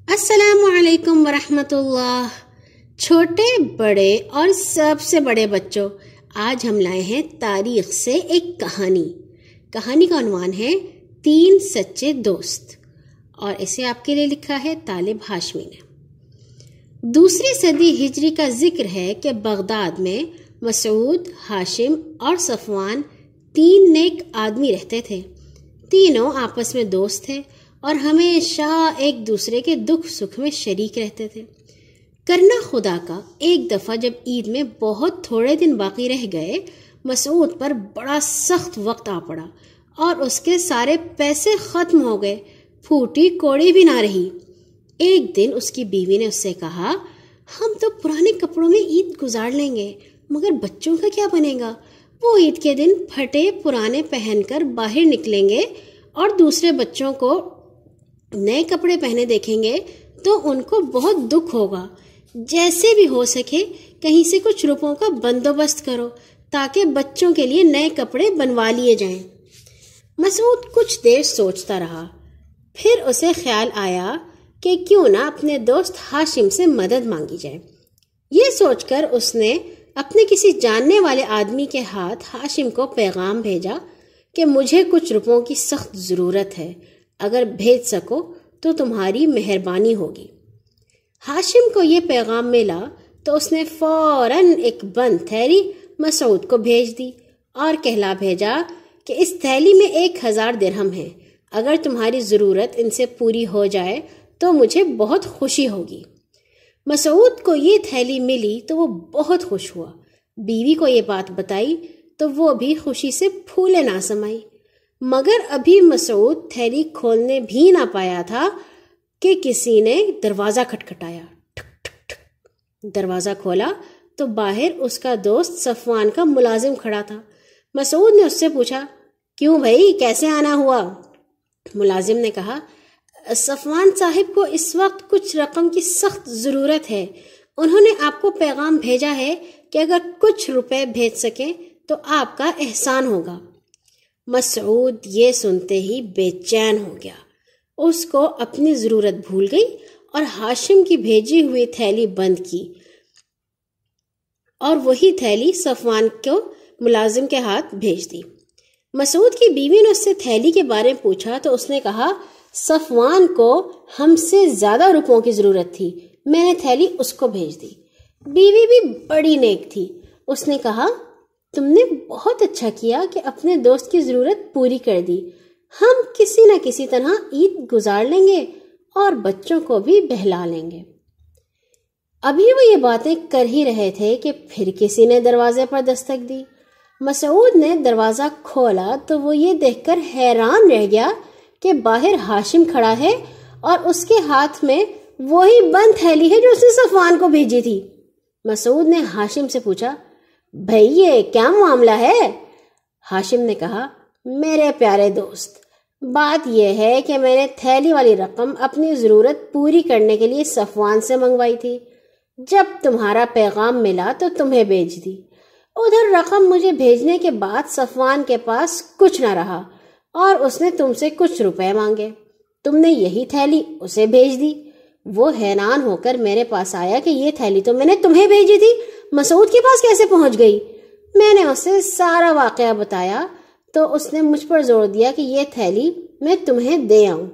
السلام علیکم ورحمۃ اللہ۔ چھوٹے بڑے اور سب سے بڑے بچوں، آج ہم لائے ہیں تاریخ سے ایک کہانی کا عنوان ہے 3 سچے دوست، اور اسے آپ کے لیے لکھا ہے طالب ہاشمی نے۔ 2 صدی ہجری کا ذکر ہے کہ بغداد میں مسعود، ہاشم اور صفوان 3 نیک آدمی رہتے تھے۔ تینوں آپس میں دوست تھے اور ہمیشہ ایک دوسرے کے دکھ سکھ میں شریک رہتے تھے۔ کرنا خدا کا، ایک دفعہ جب عید میں بہت تھوڑے دن باقی رہ گئے، مسعود پر بڑا سخت وقت آ پڑا اور اس کے سارے پیسے ختم ہو گئے، پھوٹی کوڑی بھی نہ رہی۔ ایک دن اس کی بیوی نے اس سے کہا، ہم تو پرانے کپڑوں میں عید گزار لیں گے، مگر بچوں کا کیا بنے گا؟ وہ عید کے دن پھٹے پرانے پہن کر باہر نکلیں گے اور دوسرے بچوں کو نئے کپڑے پہنے دیکھیں گے تو ان کو بہت دکھ ہوگا۔ جیسے بھی ہو سکے کہیں سے کچھ روپوں کا بندوبست کرو تاکہ بچوں کے لیے نئے کپڑے بنوا لیے جائیں۔ مسعود کچھ دیر سوچتا رہا، پھر اسے خیال آیا کہ کیوں نہ اپنے دوست ہاشم سے مدد مانگی جائے۔ یہ سوچ کر اس نے اپنے کسی جاننے والے آدمی کے ہاتھ ہاشم کو پیغام بھیجا کہ مجھے کچھ روپوں کی سخت ضرورت ہے، اگر بھیج سکو تو تمہاری مہربانی ہوگی۔ ہاشم کو یہ پیغام ملا تو اس نے فوراً ایک بند تھیلی مسعود کو بھیج دی اور کہلا بھیجا کہ اس تھیلی میں 1000 درہم ہے، اگر تمہاری ضرورت ان سے پوری ہو جائے تو مجھے بہت خوشی ہوگی۔ مسعود کو یہ تھیلی ملی تو وہ بہت خوش ہوا۔ بیوی کو یہ بات بتائی تو وہ بھی خوشی سے پھولے نہ سمائی، مگر ابھی مسعود تھیلی کھولنے بھی نہ پایا تھا کہ کسی نے دروازہ کھٹکھٹایا۔ ٹھک ٹھک ٹھک۔ دروازہ کھولا تو باہر اس کا دوست صفوان کا ملازم کھڑا تھا۔ مسعود نے اس سے پوچھا، کیوں بھائی، کیسے آنا ہوا؟ ملازم نے کہا، صفوان صاحب کو اس وقت کچھ رقم کی سخت ضرورت ہے، انہوں نے آپ کو پیغام بھیجا ہے کہ اگر کچھ روپے بھیج سکیں تو آپ کا احسان ہوگا۔ مسعود یہ سنتے ہی بے چین ہو گیا، اس کو اپنی ضرورت بھول گئی اور ہاشم کی بھیجی ہوئی تھیلی بند کی اور وہی تھیلی صفوان کو ملازم کے ہاتھ بھیج دی۔ مسعود کی بیوی نے اس سے تھیلی کے بارے میں پوچھا تو اس نے کہا، صفوان کو ہم سے زیادہ روپوں کی ضرورت تھی، میں نے تھیلی اس کو بھیج دی۔ بیوی بھی بڑی نیک تھی، اس نے کہا، تم نے بہت اچھا کیا کہ اپنے دوست کی ضرورت پوری کر دی، ہم کسی نہ کسی طرح عید گزار لیں گے اور بچوں کو بھی بہلا لیں گے۔ ابھی وہ یہ باتیں کر ہی رہے تھے کہ پھر کسی نے دروازے پر دستک دی۔ مسعود نے دروازہ کھولا تو وہ یہ دیکھ کر حیران رہ گیا کہ باہر ہاشم کھڑا ہے اور اس کے ہاتھ میں وہی بند تھیلی ہے جو اس نے صفوان کو بھیجی تھی۔ مسعود نے ہاشم سے پوچھا، بھئی یہ کیا معاملہ ہے؟ ہاشم نے کہا، میرے پیارے دوست، بات یہ ہے کہ میں نے تھیلی والی رقم اپنی ضرورت پوری کرنے کے لیے صفوان سے منگوائی تھی، جب تمہارا پیغام ملا تو تمہیں بھیج دی۔ ادھر رقم مجھے بھیجنے کے بعد صفوان کے پاس کچھ نہ رہا اور اس نے تم سے کچھ روپے مانگے، تم نے یہی تھیلی اسے بھیج دی۔ وہ حیران ہو کر میرے پاس آیا کہ یہ تھیلی تو میں نے تمہیں بھیجی تھی، مسعود کے پاس کیسے پہنچ گئی؟ میں نے اسے سارا واقعہ بتایا تو اس نے مجھ پر زور دیا کہ یہ تھیلی میں تمہیں دے آؤں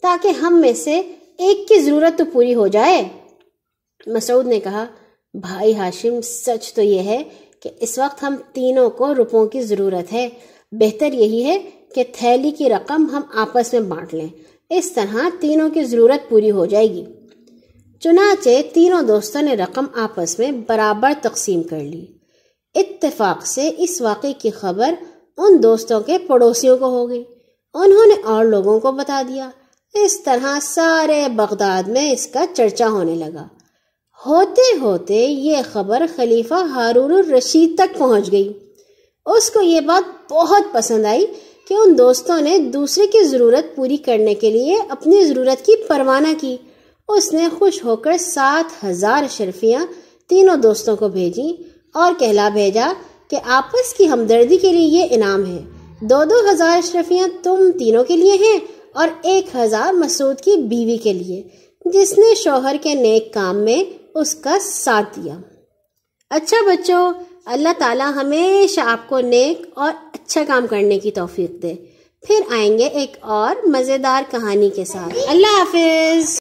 تاکہ ہم میں سے ایک کی ضرورت تو پوری ہو جائے۔ مسعود نے کہا، بھائی ہاشم، سچ تو یہ ہے کہ اس وقت ہم تینوں کو روپوں کی ضرورت ہے، بہتر یہی ہے کہ تھیلی کی رقم ہم آپس میں بانٹ لیں، اس طرح تینوں کی ضرورت پوری ہو جائے گی۔ چنانچہ تینوں دوستوں نے رقم آپس میں برابر تقسیم کر لی۔ اتفاق سے اس واقعے کی خبر ان دوستوں کے پڑوسیوں کو ہو گئی، انہوں نے اور لوگوں کو بتا دیا۔ اس طرح سارے بغداد میں اس کا چرچا ہونے لگا۔ ہوتے ہوتے یہ خبر خلیفہ ہارون الرشید تک پہنچ گئی۔ اس کو یہ بات بہت پسند آئی کہ ان دوستوں نے دوسرے کی ضرورت پوری کرنے کے لیے اپنی ضرورت کی پرواہ نہ کی۔ اس نے خوش ہو کر 7000 اشرفیاں تینوں دوستوں کو بھیجی اور کہلا بھیجا کہ آپس کی ہمدردی کے لیے یہ انعام ہے، 2000 اشرفیاں تم تینوں کے لیے ہیں اور 1000 مسعود کی بیوی کے لیے۔ جس نے شوہر کے نیک کام میں اس کا ساتھ دیا۔ اچھا بچوں، اللہ تعالیٰ ہمیشہ آپ کو نیک اور اچھا کام کرنے کی توفیق دے۔ پھر آئیں گے ایک اور مزیدار کہانی کے ساتھ۔ اللہ حافظ۔